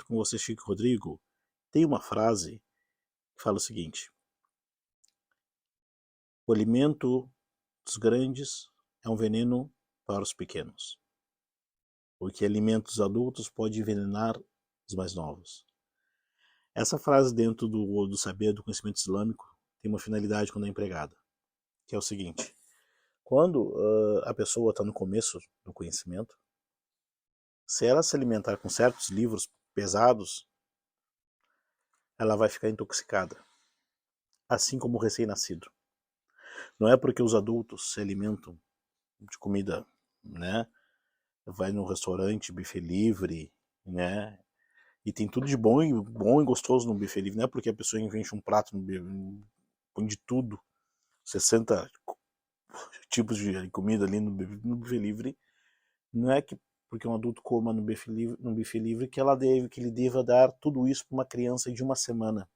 Com você, Chico Rodrigo, tem uma frase que fala o seguinte: o alimento dos grandes é um veneno para os pequenos. O que alimenta os adultos pode envenenar os mais novos. Essa frase, dentro do saber do conhecimento islâmico, tem uma finalidade quando é empregada, que é o seguinte: quando a pessoa está no começo do conhecimento, se ela se alimentar com certos livros pesados, ela vai ficar intoxicada, assim como o recém-nascido. Não é porque os adultos se alimentam de comida, né? Vai no restaurante, buffet livre, né? E tem tudo de bom e gostoso no buffet livre, não é porque a pessoa enche um prato, põe de tudo, 60 tipos de comida ali no buffet livre, não é que porque um adulto coma no buffet livre que ele deva dar tudo isso para uma criança de uma semana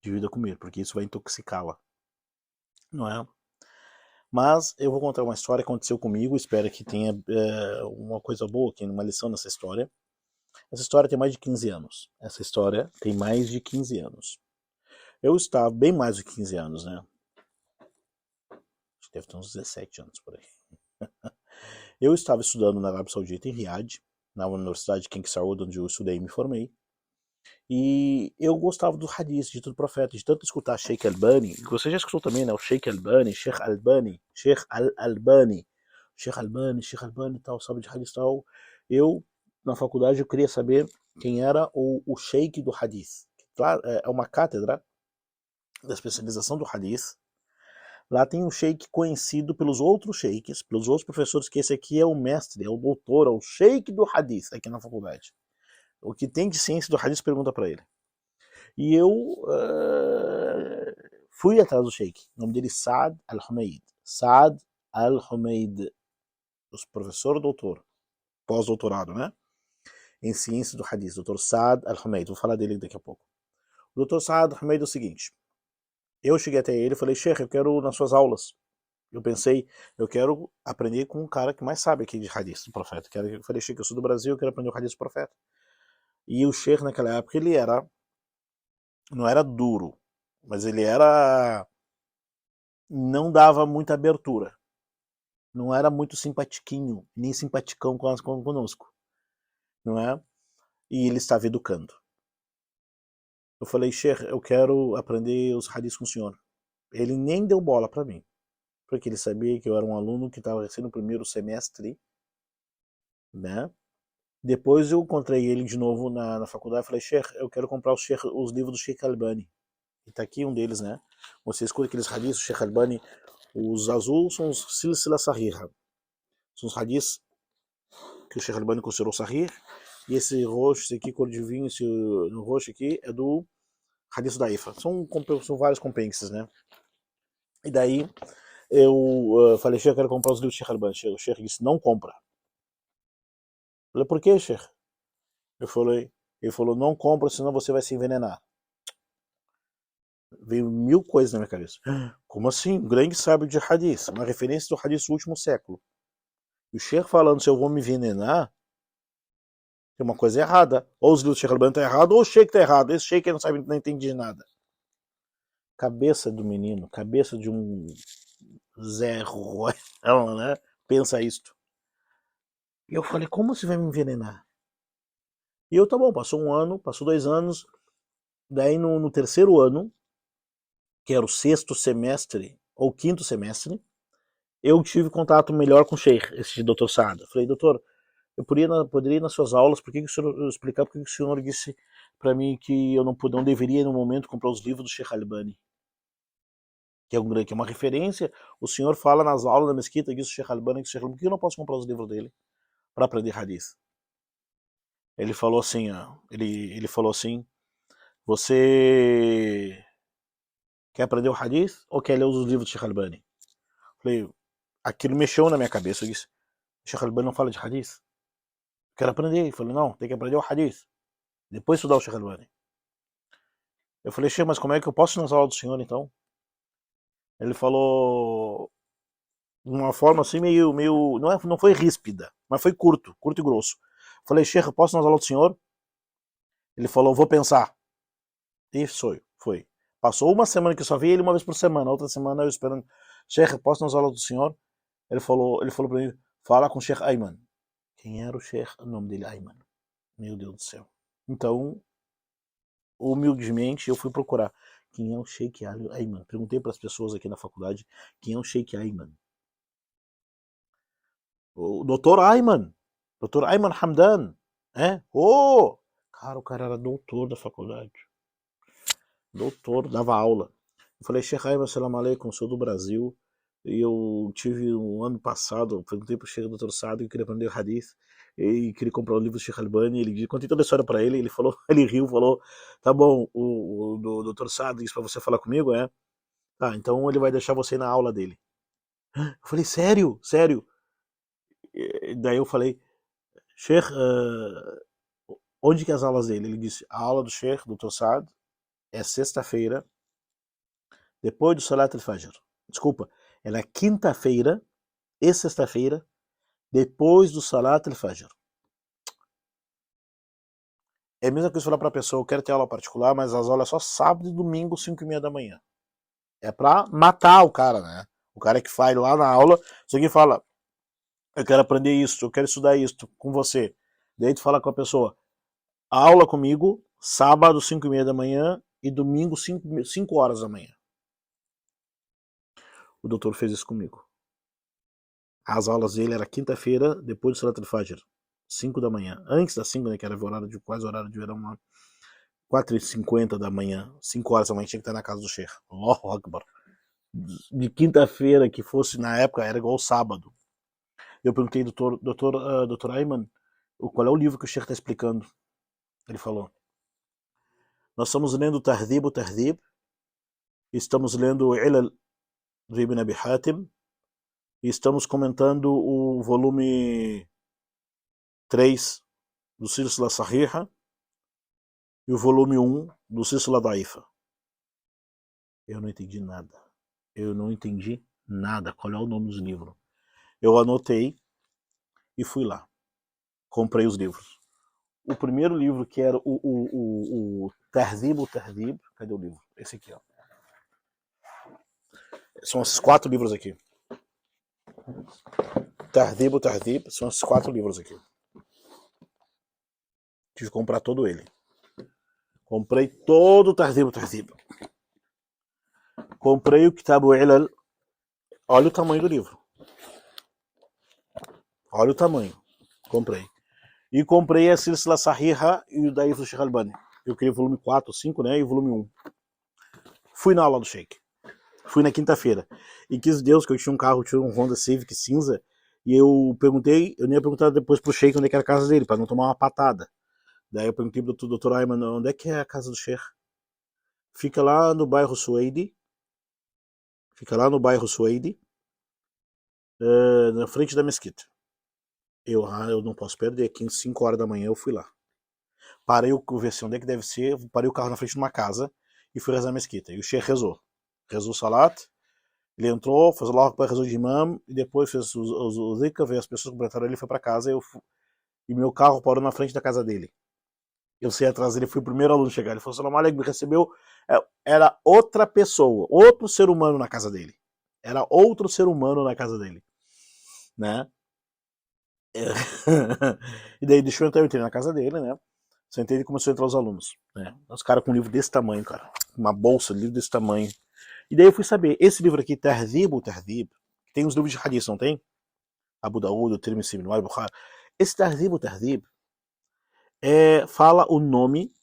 de vida a comer, porque isso vai intoxicá-la, não é? Mas eu vou contar uma história que aconteceu comigo, espero que tenha uma coisa boa aqui, uma lição nessa história. Essa história tem mais de 15 anos. Essa história tem mais de 15 anos. Eu estava bem mais de 15 anos, né? Acho que deve ter uns 17 anos por aí. Eu estava estudando na Arábia Saudita, em Riad, na Universidade de King Saud, onde eu estudei e me formei. E eu gostava do hadith, de todo profeta, de tanto escutar Sheikh Albani. Você já escutou também, né? O Sheikh Albani, Sheikh Albani, Sheikh Al-Albani, Sheikh Albani, Sheikh Albani, tal, sabe de hadith tal. Eu, na faculdade, eu queria saber quem era o Sheikh do hadith. Claro, é uma cátedra da especialização do hadith. Lá tem um sheikh conhecido pelos outros sheikhs, pelos outros professores, que esse aqui é o mestre, é o doutor, é o sheikh do hadith aqui na faculdade. O que tem de ciência do hadith pergunta para ele. E eu fui atrás do sheikh. O nome dele é Saad Al-Humaid. Saad Al-Humaid. Professor doutor. Pós-doutorado, né? Em ciência do hadith. Doutor Saad Al-Humaid. Vou falar dele daqui a pouco. O doutor Saad Al-Humaid é o seguinte. Eu cheguei até ele e falei, sheikh, eu quero nas suas aulas. Eu pensei, eu quero aprender com um cara que mais sabe aqui de hadith do profeta. Eu falei, sheikh, eu sou do Brasil, eu quero aprender o hadith do profeta. E o sheikh naquela época, ele era, não era duro, mas ele era, não dava muita abertura. Não era muito simpatiquinho, nem simpaticão conosco, não é? E ele estava educando. Eu falei, sheikh, eu quero aprender os hadiths com o senhor. Ele nem deu bola para mim, porque ele sabia que eu era um aluno que estava recém no primeiro semestre, né? Depois eu encontrei ele de novo na faculdade e falei, sheikh, eu quero comprar os livros do Sheikh Albani. E tá aqui um deles, né? Você escuta aqueles hadiths do Sheikh Albani. Os azuis são os Silsila Sahiha. São os hadiths que o Sheikh Albani considerou Sahih. E esse roxo, esse aqui, cor de vinho, esse no roxo aqui, é do Hadith Daifa. São vários compêndios, né? E daí eu falei, Sheikh, eu quero comprar os livros do Sheikh Albani. O Sheikh disse, não compra. Eu falei, por que, Sheikh? Ele falou, não compra, senão você vai se envenenar. Veio mil coisas na minha cabeça. Como assim? Um grande sábio de hadith, uma referência do hadith do último século. E o Sheikh falando se eu vou me envenenar, tem uma coisa errada. Ou os livros do Sheikh Albani estão errados, ou o Sheikh está errado. Esse Sheikh não sabe, não entende de nada. Cabeça do menino, cabeça de um Zé Ruela, né? Pensa isto. E eu falei, como você vai me envenenar? E eu, tá bom, passou um ano, passou 2 anos. Daí no terceiro ano, que era o 6º semestre, ou 5º semestre, eu tive contato melhor com o Sheikh, esse Dr. Saad. Falei, doutor, eu poderia ir nas suas aulas, por que o senhor explicar por que o senhor disse para mim que eu não deveria no momento comprar os livros do Sheikh Albani, que é uma referência. O senhor fala nas aulas da mesquita que o Sheikh Albani, por que eu não posso comprar os livros dele para aprender hadith? Ele falou assim, ele falou assim, você quer aprender o hadith ou quer ler os livros do Sheikh Albani? Falei, aquilo mexeu na minha cabeça. Eu disse, o Sheikh Albani não fala de hadith? Quero aprender. Ele falou, não, tem que aprender o hadith. Depois estudar o Sheikh Albani. Eu falei, Sheikh, mas como é que eu posso ir nas aulas do senhor então? Ele falou de uma forma assim meio não foi ríspida, mas foi curto e grosso. Eu falei, Sheikh, eu posso ir nas aulas do senhor? Ele falou, vou pensar. E foi. Passou uma semana que eu só via ele uma vez por semana. Outra semana eu esperando. Sheikh, posso nas aulas do senhor? Ele falou para mim, fala com o Sheikh Ayman. Quem era o Sheikh? O nome dele, Ayman. Meu Deus do céu. Então, humildemente, eu fui procurar. Quem é o Sheikh Ayman? Perguntei para as pessoas aqui na faculdade quem é o Sheikh Ayman. O Dr. Ayman. Dr. Ayman Hamdan. Cara, o cara era doutor da faculdade. Doutor, dava aula. Eu falei, Sheikh Ayman, salam aleikum, sou do Brasil. E eu tive um ano passado, perguntei pro Sheikh Dr. Saad que queria aprender o Hadith e queria comprar o livro do Sheikh Albani. Ele contei toda a história para ele. Ele falou, ele riu, falou: tá bom, o Dr. Saad disse para você falar comigo, é? Tá, então ele vai deixar você ir na aula dele. Eu falei, sério? E daí eu falei, Sheikh, onde que é as aulas dele? Ele disse, a aula do Sheikh Dr. Saad é sexta-feira, depois do Salat al-Fajr. Desculpa, ela é quinta-feira e sexta-feira, depois do Salat al-Fajr. É a mesma coisa falar para a pessoa, eu quero ter aula particular, mas as aulas é só sábado e domingo, 5h30 da manhã. É para matar o cara, né? O cara que vai lá na aula, você que fala, eu quero aprender isso, eu quero estudar isso com você. Daí tu fala com a pessoa, aula comigo, sábado, 5h30 da manhã e domingo, 5 horas da manhã. O doutor fez isso comigo. As aulas dele era quinta-feira, depois do Salat al-Fajr, 5 da manhã. Antes das 5, né, que era quase horário de verão lá. 4h50 da manhã, 5 horas da manhã, tinha que estar na casa do Sheikh. Allahu Akbar. De quinta-feira, que fosse na época, era igual sábado. Eu perguntei, doutor Ayman, qual é o livro que o Sheikh está explicando? Ele falou, nós estamos lendo Tahdhib o Tahdhib, estamos lendo Ilal de Ibn Abi Hatim, e estamos comentando o volume 3 do Silsila Sahiha e o volume 1 do Silsila Da'ifa. Eu não entendi nada. Qual é o nome dos livros? Eu anotei e fui lá. Comprei os livros. O primeiro livro, que era o Tahdhib o Tahdhib. Cadê o livro? Esse aqui, ó. São esses 4 livros aqui. Tahdhib o Tahdhib. São esses 4 livros aqui. Tive que comprar todo ele. Comprei todo o Tahdhib o Tahdhib. Comprei o Kitab al-Ilal. Olha o tamanho do livro. Olha o tamanho. Comprei. E comprei a Silsila Sahiha e o Da'if do Sheikh Albani. Eu queria o volume 4, 5, né? E o volume 1. Fui na aula do Sheikh. Fui na quinta-feira. E quis Deus que eu tinha um carro, tinha um Honda Civic cinza. E eu perguntei, eu nem ia perguntar depois pro Sheikh onde é que era a casa dele, para não tomar uma patada. Daí eu perguntei pro Dr. Ayman, onde é que é a casa do Sheikh? Fica lá no bairro Suede. Na frente da mesquita. Eu não posso perder, aqui 5 horas da manhã eu fui lá. Parei o ver onde é que deve ser, parei o carro na frente de uma casa e fui rezar a mesquita. E o Sheikh rezou o salat, ele entrou, fez o Allahu Akbar, rezou de imam, e depois fez o zikr, veio as pessoas completaram ele, foi para casa, e meu carro parou na frente da casa dele. Eu saí atrás dele, fui o primeiro aluno a chegar, ele falou, salam aleikum, me recebeu, era outra pessoa, outro ser humano na casa dele. Né? E daí deixou eu entrar, eu entrei na casa dele, né? Sentei e começou a entrar os alunos, né? Os caras com um livro desse tamanho, cara. Uma bolsa, livro desse tamanho. E daí eu fui saber, esse livro aqui, Tahdhib o Tahdhib, tem uns livros de hadith, não tem? Abu Daud, o Tirmidhi, o Bukhari. Esse Tahdhib o Tahdhib fala o nome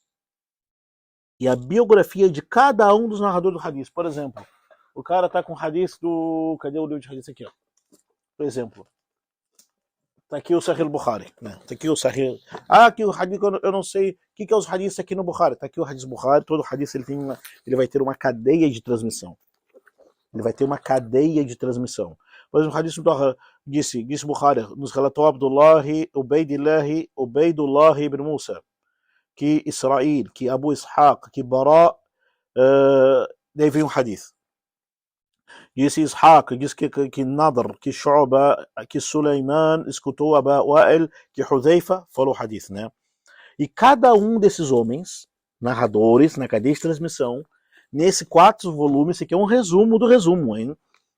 e a biografia de cada um dos narradores do hadith. Por exemplo, o cara tá com o hadith do... Cadê o livro de hadith aqui, ó? Por exemplo, tá aqui o Sahih al-Bukhari, né? Tá aqui o Sahih... aqui o hadith, eu não sei o que é os hadiths aqui no Bukhari. Tá aqui o hadith Bukhari, todo hadith ele vai ter uma cadeia de transmissão. Por exemplo, o hadith disse Bukhari, nos relatou Ubaydullah ibn Musa, que Israel, que Abu Ishaq, que Bara, daí vem um hadith. Disse Ishaq, disse que Nadr, que Shu'ba, que Sulaiman escutou Aba Wa'il, que Hudhaifa falou hadith, né? E cada um desses homens, narradores, na cadeia de transmissão, nesse 4 volumes, esse aqui é um resumo do resumo, hein?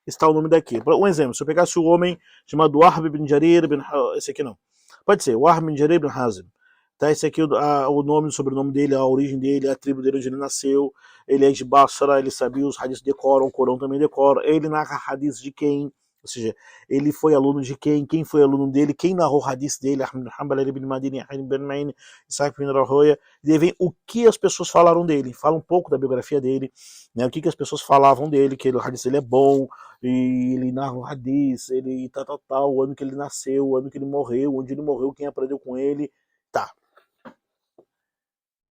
Está o nome daqui. Um exemplo, se eu pegasse o homem chamado Wahb bin Jarir bin... Esse aqui não. Pode ser, Wahb bin Jarir bin Hazim. Tá, esse aqui o nome, o sobrenome dele, a origem dele, a tribo dele onde ele nasceu. Ele é de Basra, ele sabia os hadiths decoram, o Corão também decora. Ele narra hadiths de quem? Ou seja, ele foi aluno de quem foi aluno dele, quem narrou hadiths dele, Ahmed bin Hanbal, ibn Madini, ibn Ben Ma'in, Isaac bin Rahoya. E aí vem o que as pessoas falaram dele, fala um pouco da biografia dele, né, o que as pessoas falavam dele, que o hadith dele é bom, e ele narra o hadith, ele tal, o ano que ele nasceu, o ano que ele morreu, onde ele morreu, quem aprendeu com ele, tá.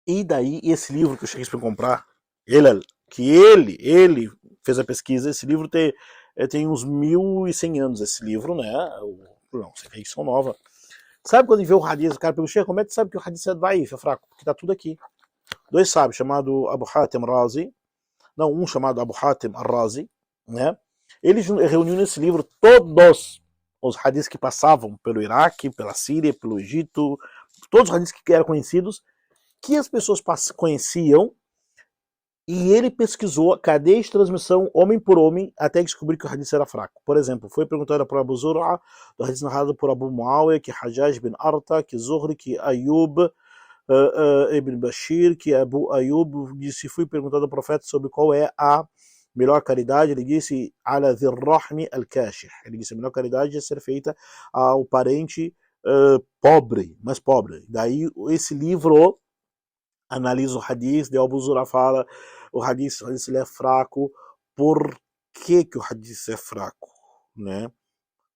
E daí, esse livro que eu cheguei para comprar, ele fez a pesquisa, esse livro tem uns 1100 anos, esse livro, né? Não, você vê que são nova. Sabe quando vê o hadith, o cara pergunta, Sheikh, como é que sabe que o hadith é daif, é fraco? Porque tá tudo aqui. 2 sábios, chamado Abu Hatim Razi, não, um chamado Abu Hatim Razi, né? Ele reuniu nesse livro todos os hadiths que passavam pelo Iraque, pela Síria, pelo Egito, todos os hadiths que eram conhecidos, que as pessoas conheciam, e ele pesquisou a cadeia de transmissão, homem por homem, até descobrir que o hadith era fraco. Por exemplo, foi perguntado por Abu Zur'a, do hadith narrado por Abu Muawiyah, que Hajjaj bin Arta, que Zuhri, que Ayub ibn Bashir, que Abu Ayub disse, fui perguntado ao profeta sobre qual é a melhor caridade, ele disse, ala dhirrahmi al-kashih. Ele disse, a melhor caridade é ser feita ao parente pobre, mais pobre. Daí esse livro analisa o hadith, de Abu Zur'a fala, o hadith ele é fraco. Por que o hadith é fraco? Né?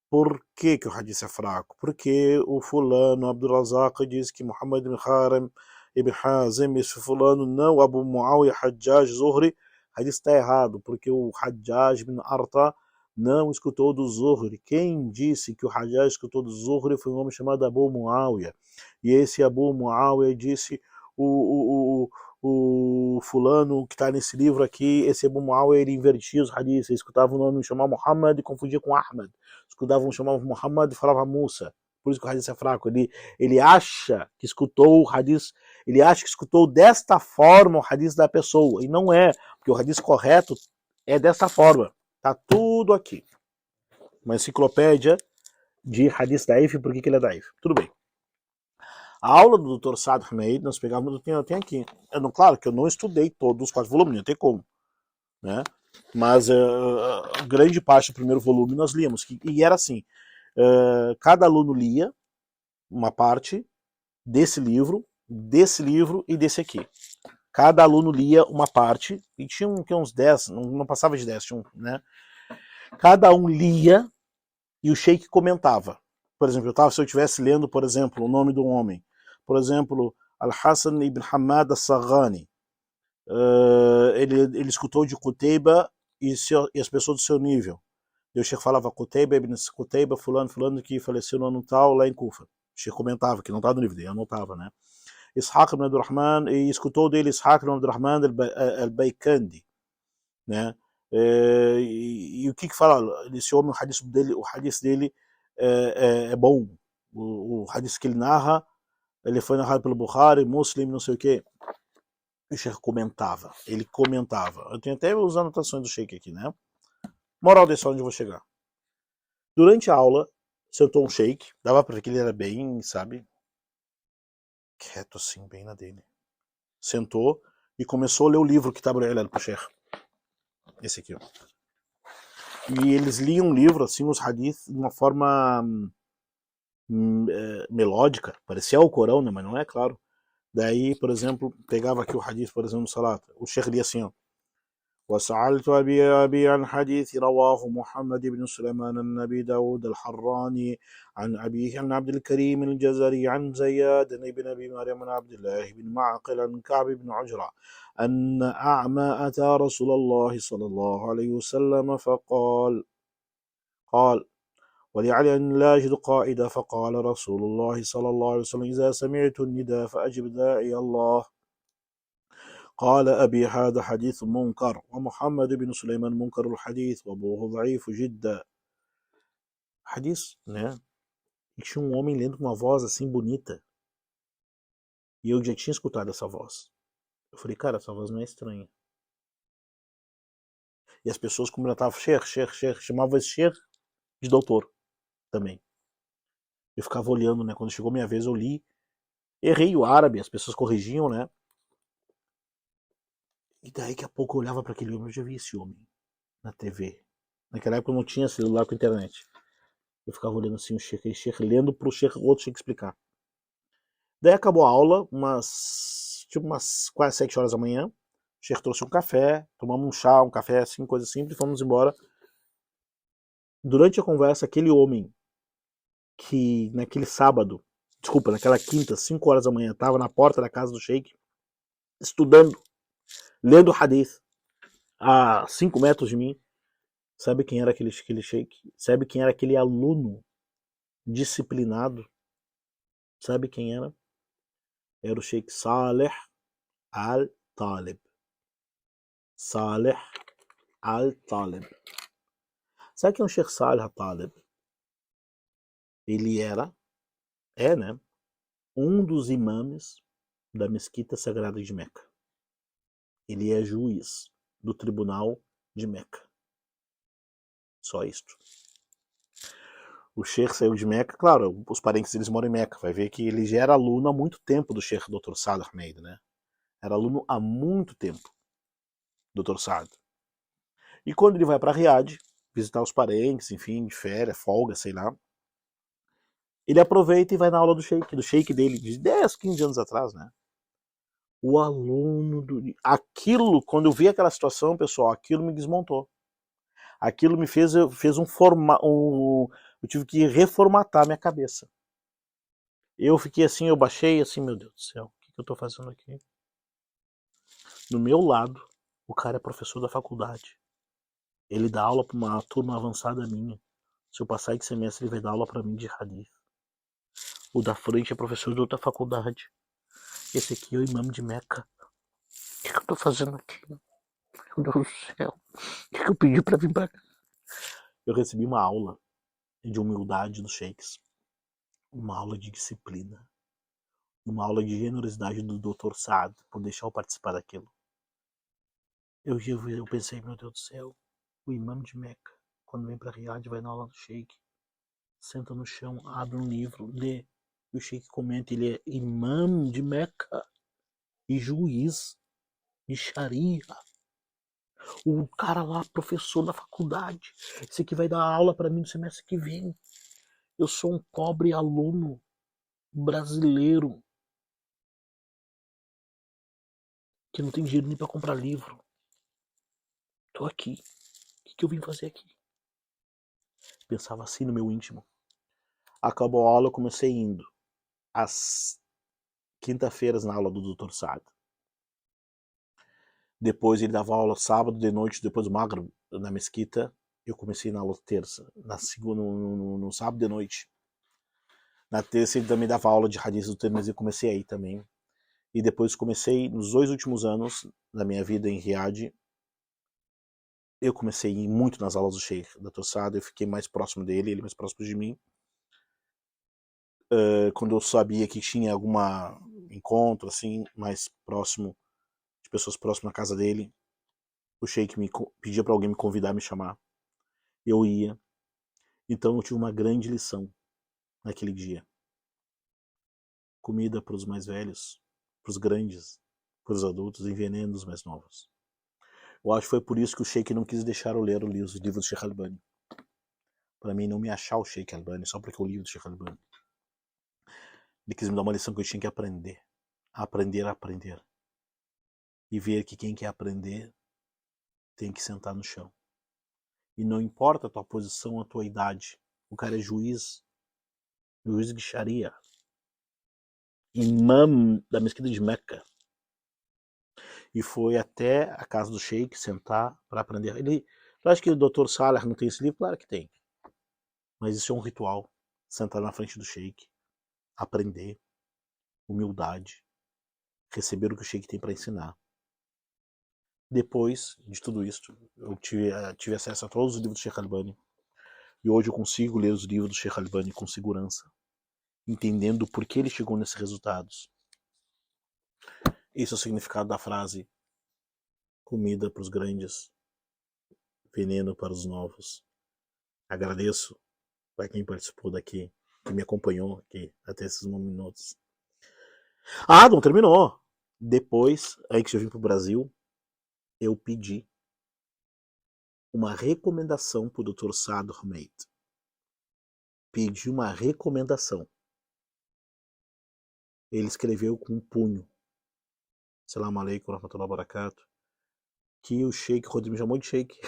Por que o hadith é fraco? Porque o fulano, Abdul Razak, diz que Muhammad ibn Haram, ibn Hazim, esse fulano, não, Abu Muawiyah, Hajjaj, Zuhri, hadith está errado, porque o Hajjaj ibn Arta não escutou do Zuhri. Quem disse que o Hajjaj escutou do Zuhri foi um homem chamado Abu Muawiyah. E esse Abu Muawiyah disse, o fulano que está nesse livro aqui, esse Abu Muawiyah, ele invertia os hadiths, ele escutava o nome chamar Muhammad e confundia com Ahmad. Escutavam chamava Muhammad e falava Musa. Por isso que o hadith é fraco. Ele acha que escutou o hadith, ele acha que escutou desta forma o hadith da pessoa. E não é, porque o hadith correto é desta forma. Tá tudo aqui. Uma enciclopédia de hadith daif, por que ele é daif. Tudo bem. A aula do Dr. Saad Hameid, nós pegávamos, eu tenho aqui. Claro que eu não estudei todos os 4 volumes, não tem como. Né? Mas grande parte do primeiro volume nós líamos. E era assim, cada aluno lia uma parte desse livro e desse aqui. Cada aluno lia uma parte, e tinha uns 10, não passava de 10, né? Cada um lia e o sheik comentava. Por exemplo, se eu estivesse lendo, por exemplo, o nome do homem, por exemplo, Al-Hassan ibn Hamad al-Saghani, ele escutou de Qutayba e as pessoas do seu nível. E o Sheikh falava Qutayba ibn Qutayba, fulano que faleceu no ano tal, lá em Kufa. O Sheikh comentava, que não estava no livro dele, anotava, né? Ishaq ibn Abdurrahman, e escutou dele Ishaq ibn Abdurrahman al-Baykandi, né? E o que fala? Esse homem, o hadith dele é bom. O hadith que ele narra, ele foi narrado pelo Bukhari, Muslim, não sei o que. O Sheikh comentava, ele comentava. Eu tenho até as anotações do Sheikh aqui, né? Moral desse onde eu vou chegar. Durante a aula, sentou um Sheikh, dava pra ver que ele era bem, sabe, quieto assim, bem na dele. Sentou e começou a ler o livro que estava olhando pro Sheikh. Esse aqui, ó. E eles liam o livro, assim, os hadiths, de uma forma melódica. Parecia o Corão, né? Mas não é, claro. Daí, por exemplo, pegava aqui o hadith, por exemplo, no Salat. O Sheikh lia assim, ó. وسألت أبي عن حديث رواه محمد بن سليمان النبي داود الحراني عن أبيه عن عبد الكريم الجزري عن زياد بن أبي مريم عن عبد الله بن معقل عن كعب بن عجرة أن أعمى أتى رسول الله صلى الله عليه وسلم قال ولعلي أن لا أجد قائدا فقال رسول الله صلى الله عليه وسلم إذا سمعت النداء فأجب داعي الله قال أبي هذا حديث منكر ومحمد بن سليمان منكر الحديث وأبوه ضعيف جدا. Hadith, né? E tinha um homem lendo com uma voz assim bonita. E eu já tinha escutado essa voz. Eu falei, cara, essa voz não é estranha. E as pessoas cumprimentavam Sheikh, chamavam esse Sheikh de doutor também. Eu ficava olhando, né? Quando chegou minha vez, eu li. Errei o árabe, as pessoas corrigiam, né? E daí, daqui a pouco, eu olhava para aquele homem, eu já vi esse homem na TV. Naquela época eu não tinha celular com internet. Eu ficava olhando assim o Sheikh, lendo pro Sheikh, outro Sheikh explicar. Daí acabou a aula, umas quase 7 horas da manhã. O Sheikh trouxe um café, tomamos um chá, um café, assim, coisa simples, fomos embora. Durante a conversa, aquele homem que naquele sábado, desculpa, naquela quinta, 5 horas da manhã, estava na porta da casa do Sheikh, estudando, lendo hadith, a 5 metros de mim. Sabe quem era aquele Sheikh? Sabe quem era aquele aluno disciplinado? Sabe quem era? Era o Sheikh Saleh Al-Talib. Saleh Al-Talib. Sabe quem é o Sheikh Saleh Al-Talib? Ele né, um dos imames da Mesquita Sagrada de Meca. Ele é juiz do Tribunal de Meca. Só isto. O Sheikh saiu de Meca, claro, os parentes deles moram em Meca. Vai ver que ele já era aluno há muito tempo do Sheikh Dr. Saad Ahmed, né? Era aluno há muito tempo, Dr. Saad. E quando ele vai para Riad, visitar os parentes, enfim, de férias, folga, sei lá, ele aproveita e vai na aula do Sheikh dele, de 10, 15 anos atrás, né? O aluno do... Aquilo, quando eu vi aquela situação, pessoal, aquilo me desmontou. Aquilo me fez eu tive que reformatar minha cabeça. Eu fiquei assim, eu baixei assim, meu Deus do céu, o que eu tô fazendo aqui? Do meu lado, o cara é professor da faculdade. Ele dá aula para uma turma avançada minha. Se eu passar de semestre, ele vai dar aula para mim de hadith. O da frente é professor de outra faculdade. Esse aqui é o imã de Meca. O que eu tô fazendo aqui? Meu Deus do céu. O que eu pedi para vir pra cá? Eu recebi uma aula de humildade dos sheiks. Uma aula de disciplina. Uma aula de generosidade do Dr. Saad por deixar eu participar daquilo. Eu pensei, meu Deus do céu, o imã de Meca, quando vem para Riad, vai na aula do Sheikh, senta no chão, abre um livro, lê, e o Sheikh comenta, ele é imã de Meca e juiz de Sharia. O cara lá, professor da faculdade, esse aqui vai dar aula para mim no semestre que vem. Eu sou um pobre aluno brasileiro que não tem dinheiro nem para comprar livro. Tô aqui. O que eu vim fazer aqui? Pensava assim no meu íntimo. Acabou a aula, eu comecei indo às quinta-feiras na aula do Dr. Saad. Depois ele dava aula sábado de noite, depois do Maghrib, na mesquita. Eu comecei na aula terça, na segunda, no sábado de noite. Na terça ele também dava aula de hadith do Tirmidhi, eu comecei aí também. E depois comecei, nos 2 últimos anos da minha vida em Riad, eu comecei a ir muito nas aulas do Sheikh, Dr. Saad, eu fiquei mais próximo dele, ele mais próximo de mim. Quando eu sabia que tinha algum encontro assim mais próximo, de pessoas próximas à casa dele, o Sheikh me pedia para alguém me convidar, me chamar. Eu ia. Então eu tive uma grande lição naquele dia. Comida para os mais velhos, para os grandes, para os adultos, e veneno dos mais novos. Eu acho que foi por isso que o Sheikh não quis deixar eu ler os livros do Sheikh Albani. Para mim não me achar o Sheikh Albani só porque eu li o Sheikh Albani. Ele quis me dar uma lição que eu tinha que aprender. Aprender. E ver que quem quer aprender tem que sentar no chão. E não importa a tua posição, a tua idade. O cara é juiz de Sharia. Imã da mesquita de Meca. E foi até a casa do Sheikh sentar para aprender. Tu acha que o Dr. Salah não tem esse livro? Claro que tem. Mas isso é um ritual. Sentar na frente do Sheikh, aprender, humildade, receber o que o Sheikh tem para ensinar. Depois de tudo isso, eu tive acesso a todos os livros do Sheikh Albani. E hoje eu consigo ler os livros do Sheikh Albani com segurança, entendendo por que ele chegou nesses resultados. Isso é o significado da frase: comida para os grandes, veneno para os novos. Agradeço para quem participou daqui, que me acompanhou aqui até esses minutos. Ah, não terminou. Depois, aí que eu vim pro Brasil, eu pedi uma recomendação pro Dr. Saad Ahmed. Pedi uma recomendação. Ele escreveu com um punho. Salam aleikum, rahmatullahi wa barakatuh. Que o Sheik Rodrigo me chamou de Sheik.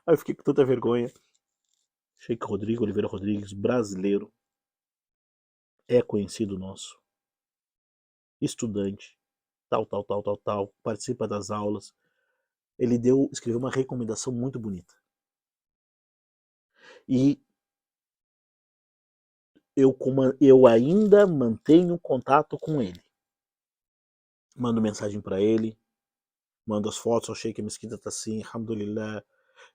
Aí eu fiquei com tanta vergonha. Sheik Rodrigo Oliveira Rodrigues, brasileiro, é conhecido nosso, estudante, tal, participa das aulas. Ele escreveu uma recomendação muito bonita. E eu ainda mantenho contato com ele. Mando mensagem para ele, mando as fotos, achei que a mesquita tá assim, alhamdulillah,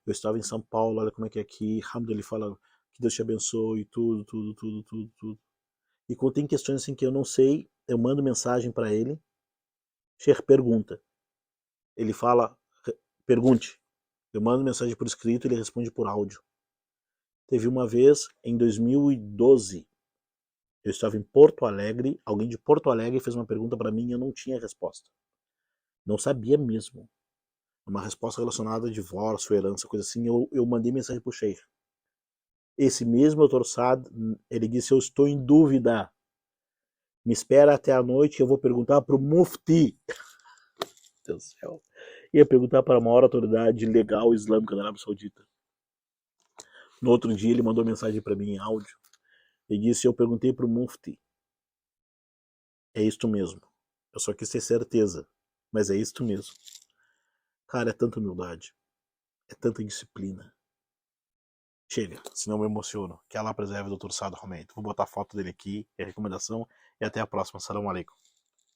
eu estava em São Paulo, olha como é que é aqui, alhamdulillah, fala que Deus te abençoe, tudo. E quando tem questões assim que eu não sei, eu mando mensagem para ele, Sheikh pergunta. Ele fala, pergunte. Eu mando mensagem por escrito, ele responde por áudio. Teve uma vez, em 2012, eu estava em Porto Alegre, alguém de Porto Alegre fez uma pergunta para mim e eu não tinha resposta. Não sabia mesmo. Uma resposta relacionada a divórcio, herança, coisa assim, eu mandei mensagem pro Sheikh. Esse mesmo Dr. Saad, ele disse, eu estou em dúvida. Me espera até a noite e eu vou perguntar pro Mufti. Deus do céu. Ia perguntar para a maior autoridade legal islâmica da Arábia Saudita. No outro dia ele mandou mensagem para mim em áudio. Ele disse, eu perguntei pro Mufti. É isto mesmo. Eu só quis ter certeza. Mas é isto mesmo. Cara, é tanta humildade. É tanta disciplina. Chega, senão eu me emociono. Que Allah preserve o Dr. Saad Ahmed. Vou botar a foto dele aqui, a recomendação, e até a próxima. Salam aleikum.